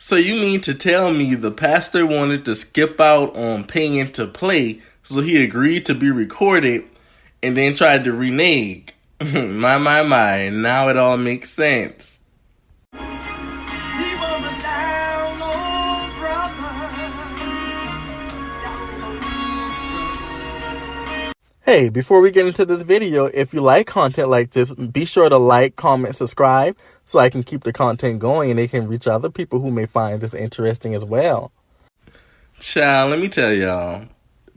So you mean to tell me the pastor wanted to skip out on paying to play, so he agreed to be recorded and then tried to renege? My, now it all makes sense. Hey, before we get into this video, if you like content like this, be sure to like, comment, subscribe so I can keep the content going and they can reach other people who may find this interesting as well. Child, let me tell y'all,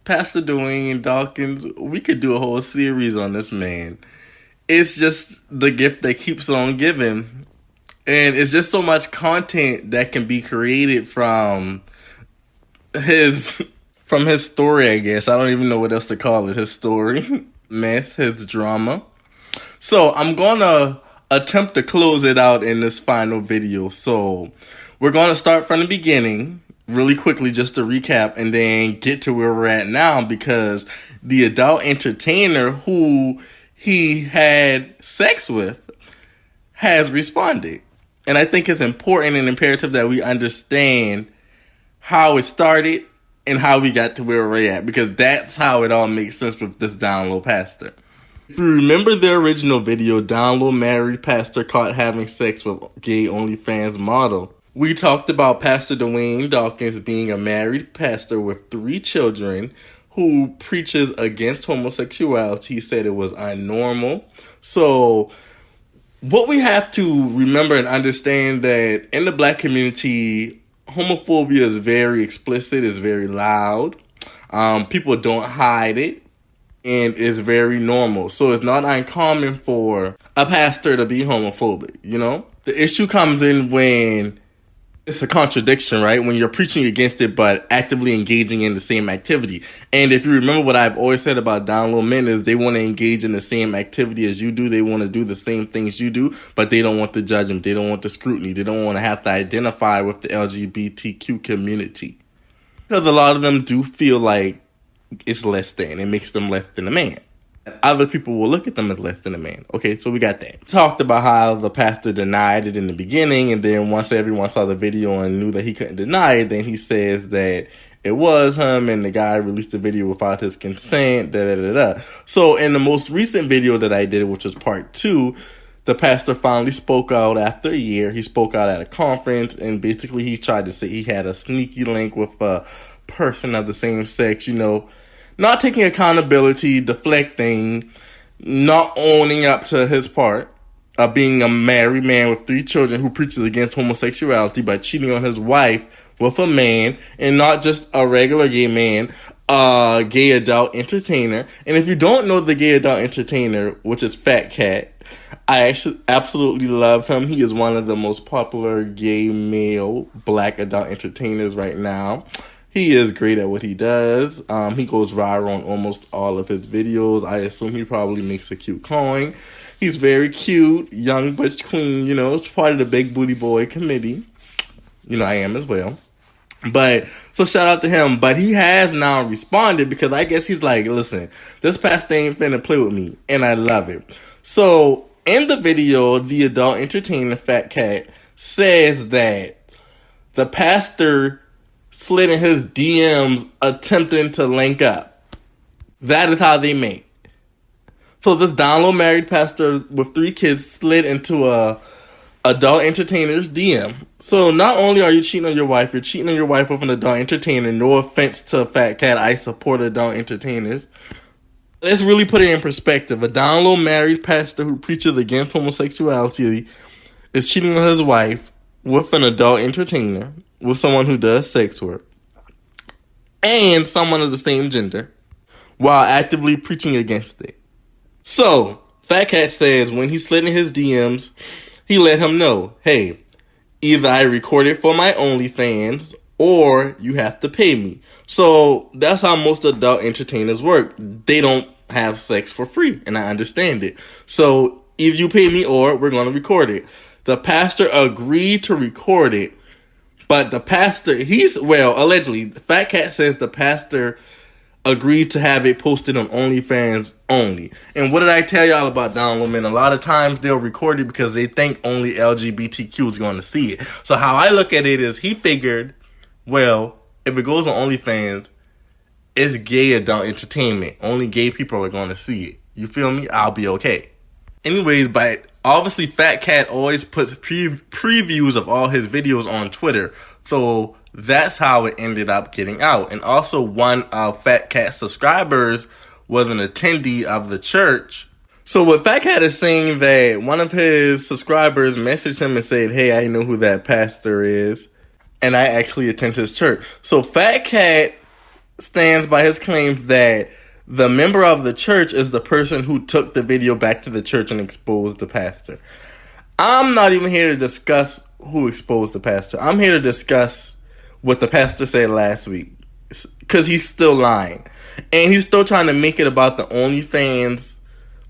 Pastor Dwayne Dawkins, we could do a whole series on this man. It's just the gift that keeps on giving. And it's just so much content that can be created from his story, I guess. I don't even know what else to call it. His story, mess, his drama. So I'm going to attempt to close it out in this final video. So we're going to start from the beginning really quickly just to recap and then get to where we're at now, because the adult entertainer who he had sex with has responded. And I think it's important and imperative that we understand how it started and how we got to where we're at, because that's how it all makes sense with this down low pastor. If you remember the original video, down low married pastor caught having sex with gay OnlyFans model, we talked about Pastor Dwayne Dawkins being a married pastor with 3 children who preaches against homosexuality. He said it was unnormal. So what we have to remember and understand that in the black community, homophobia is very explicit, it's very loud. People don't hide it, and it's very normal. So it's not uncommon for a pastor to be homophobic, you know? The issue comes in when it's a contradiction, right? When you're preaching against it, but actively engaging in the same activity. And if you remember what I've always said about down low men is they want to engage in the same activity as you do. They want to do the same things you do, but they don't want the judgment. They don't want the scrutiny. They don't want to have to identify with the LGBTQ community. Because a lot of them do feel like it's less than. It makes them less than a man. Other people will look at them as less than a man. Okay, so we got that. Talked about how the pastor denied it in the beginning, and then once everyone saw the video and knew that he couldn't deny it, then he says that it was him, and the guy released the video without his consent, So in the most recent video that I did, which was part 2, the pastor finally spoke out after a year. He spoke out at a conference, and basically he tried to say he had a sneaky link with a person of the same sex, you know, not taking accountability, deflecting, not owning up to his part of being a married man with 3 children who preaches against homosexuality by cheating on his wife with a man, and not just a regular gay man, a gay adult entertainer. And if you don't know the gay adult entertainer, which is Fat Cat, I actually absolutely love him. He is one of the most popular gay male black adult entertainers right now. He is great at what he does. He goes viral on almost all of his videos. I assume he probably makes a cute coin. He's very cute, young butch queen, you know, it's part of the Big Booty Boy committee. You know, I am as well. But, so shout out to him. But he has now responded, because I guess he's like, listen, this pastor ain't finna play with me. And I love it. So, in the video, the adult entertainer, Fat Cat, says that the pastor slid in his DMs attempting to link up. That is how they make. So this down low married pastor with 3 kids slid into a adult entertainer's DM. So not only are you cheating on your wife, you're cheating on your wife with an adult entertainer. No offense to Fat Cat, I support adult entertainers. Let's really put it in perspective. A down low married pastor who preaches against homosexuality is cheating on his wife with an adult entertainer, with someone who does sex work, and someone of the same gender, while actively preaching against it. So, Fat Cat says when he slid in his DMs, he let him know, hey, either I record it for my OnlyFans, or you have to pay me. So, that's how most adult entertainers work. They don't have sex for free, and I understand it. So, either you pay me or we're going to record it. The pastor agreed to record it, but the pastor, allegedly, Fat Cat says the pastor agreed to have it posted on OnlyFans only. And what did I tell y'all about Download Man? A lot of times they'll record it because they think only LGBTQ is going to see it. So how I look at it is he figured, well, if it goes on OnlyFans, it's gay adult entertainment. Only gay people are going to see it. You feel me? I'll be okay. Anyways, but obviously Fat Cat always puts previews of all his videos on Twitter. So that's how it ended up getting out. And also one of Fat Cat's subscribers was an attendee of the church. So what Fat Cat is saying that one of his subscribers messaged him and said, hey, I know who that pastor is, and I actually attend his church. So Fat Cat stands by his claims that the member of the church is the person who took the video back to the church and exposed the pastor. I'm not even here to discuss who exposed the pastor. I'm here to discuss what the pastor said last week, because he's still lying. And he's still trying to make it about the OnlyFans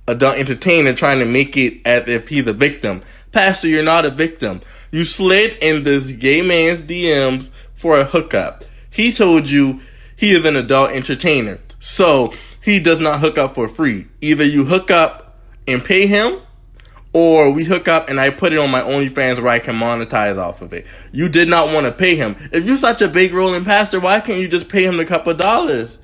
adult entertainer, trying to make it as if he's a victim. Pastor, you're not a victim. You slid in this gay man's DMs for a hookup. He told you he is an adult entertainer. So he does not hook up for free. Either you hook up and pay him, or we hook up and I put it on my OnlyFans where I can monetize off of it. You did not want to pay him. If you're such a big rolling pastor, why can't you just pay him a couple of dollars?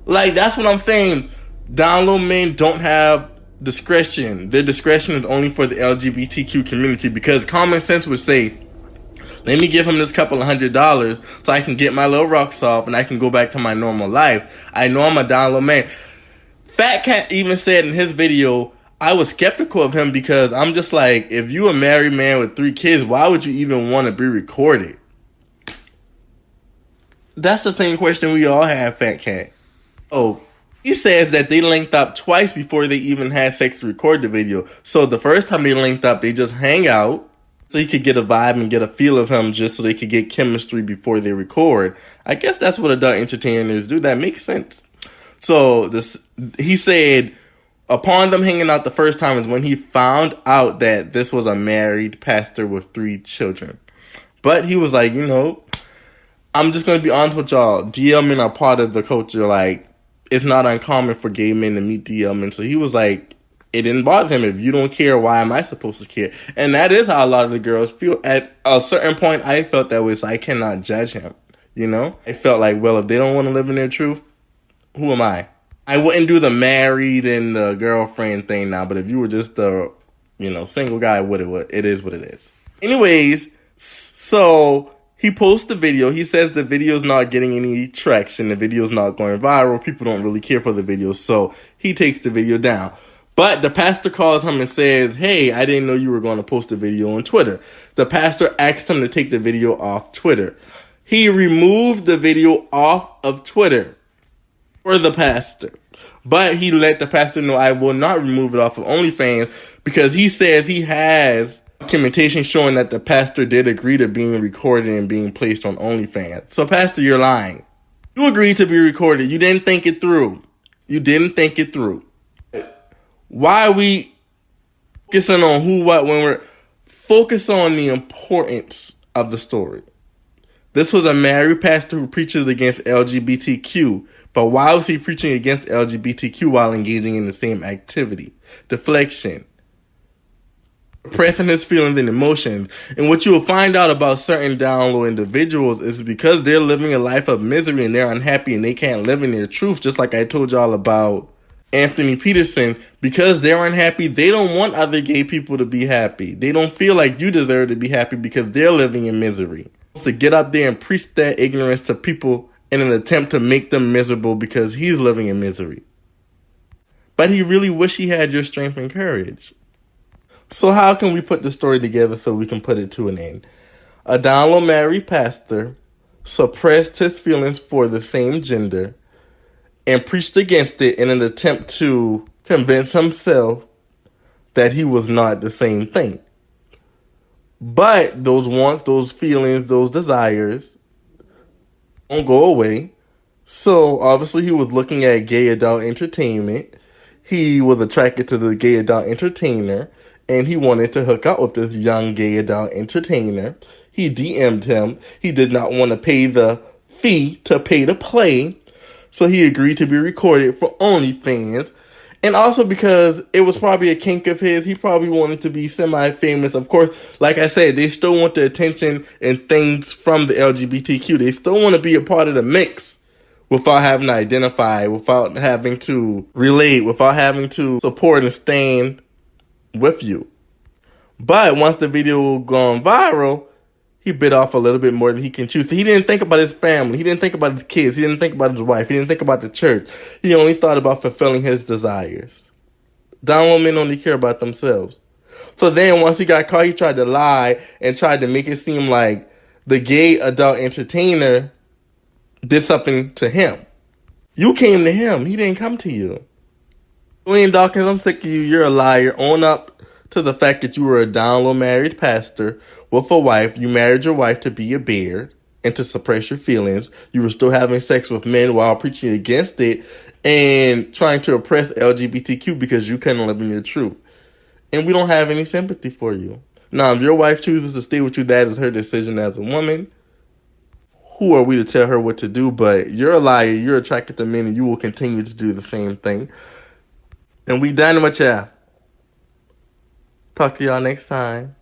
Like, that's what I'm saying. Download men don't have discretion. Their discretion is only for the LGBTQ community, because common sense would say, let me give him this couple of $100 so I can get my little rocks off and I can go back to my normal life. I know I'm a download man. Fat Cat even said in his video, I was skeptical of him because I'm just like, if you a married man with 3 kids, why would you even want to be recorded? That's the same question we all have, Fat Cat. Oh, he says that they linked up twice before they even had sex to record the video. So the first time they linked up, they just hang out so he could get a vibe and get a feel of him, just so they could get chemistry before they record. I guess that's what adult entertainers do. That makes sense. So he said, upon them hanging out the first time is when he found out that this was a married pastor with 3 children. But he was like, you know, I'm just going to be honest with y'all. DL men are part of the culture. Like, it's not uncommon for gay men to meet DL men. So he was like, it didn't bother him. If you don't care, why am I supposed to care? And that is how a lot of the girls feel. At a certain point, I felt that way, so I cannot judge him. You know? I felt like, well, if they don't want to live in their truth, who am I? I wouldn't do the married and the girlfriend thing now, but if you were just the, single guy, it is what it is. Anyways, so he posts the video. He says the video's not getting any traction. The video's not going viral. People don't really care for the video, so he takes the video down. But the pastor calls him and says, hey, I didn't know you were going to post a video on Twitter. The pastor asked him to take the video off Twitter. He removed the video off of Twitter for the pastor. But he let the pastor know, I will not remove it off of OnlyFans, because he says he has documentation showing that the pastor did agree to being recorded and being placed on OnlyFans. So, pastor, you're lying. You agreed to be recorded. You didn't think it through. Why are we focusing on who, what, when we're focused on the importance of the story? This was a married pastor who preaches against LGBTQ. But why was he preaching against LGBTQ while engaging in the same activity? Deflection. Repressing his feelings and emotions. And what you will find out about certain download individuals is because they're living a life of misery and they're unhappy and they can't live in their truth, just like I told y'all about Anthony Peterson. Because they're unhappy, they don't want other gay people to be happy. They don't feel like you deserve to be happy because they're living in misery. To get up there and preach that ignorance to people in an attempt to make them miserable because he's living in misery. But he really wish he had your strength and courage. So how can we put the story together so we can put it to an end? A download married pastor suppressed his feelings for the same gender and preached against it in an attempt to convince himself that he was not the same thing. But those wants, those feelings, those desires don't go away. So obviously he was looking at gay adult entertainment. He was attracted to the gay adult entertainer, and he wanted to hook up with this young gay adult entertainer. He DM'd him. He did not want to pay the fee to pay to play. So he agreed to be recorded for OnlyFans. And also because it was probably a kink of his, he probably wanted to be semi-famous. Of course, like I said, they still want the attention and things from the LGBTQ. They still want to be a part of the mix without having to identify, without having to relate, without having to support and stand with you. But once the video gone viral, he bit off a little bit more than he can chew. So he didn't think about his family. He didn't think about his kids. He didn't think about his wife. He didn't think about the church. He only thought about fulfilling his desires. Down men only care about themselves. So then once he got caught, he tried to lie and tried to make it seem like the gay adult entertainer did something to him. You came to him. He didn't come to you. Dwayne Dawkins, I'm sick of you. You're a liar. Own up to the fact that you were a down low married pastor with a wife. You married your wife to be a beard and to suppress your feelings. You were still having sex with men while preaching against it and trying to oppress LGBTQ because you couldn't live in your truth. And we don't have any sympathy for you. Now, if your wife chooses to stay with you, that is her decision as a woman. Who are we to tell her what to do? But you're a liar. You're attracted to men and you will continue to do the same thing. And we done with y'all. Talk to y'all next time.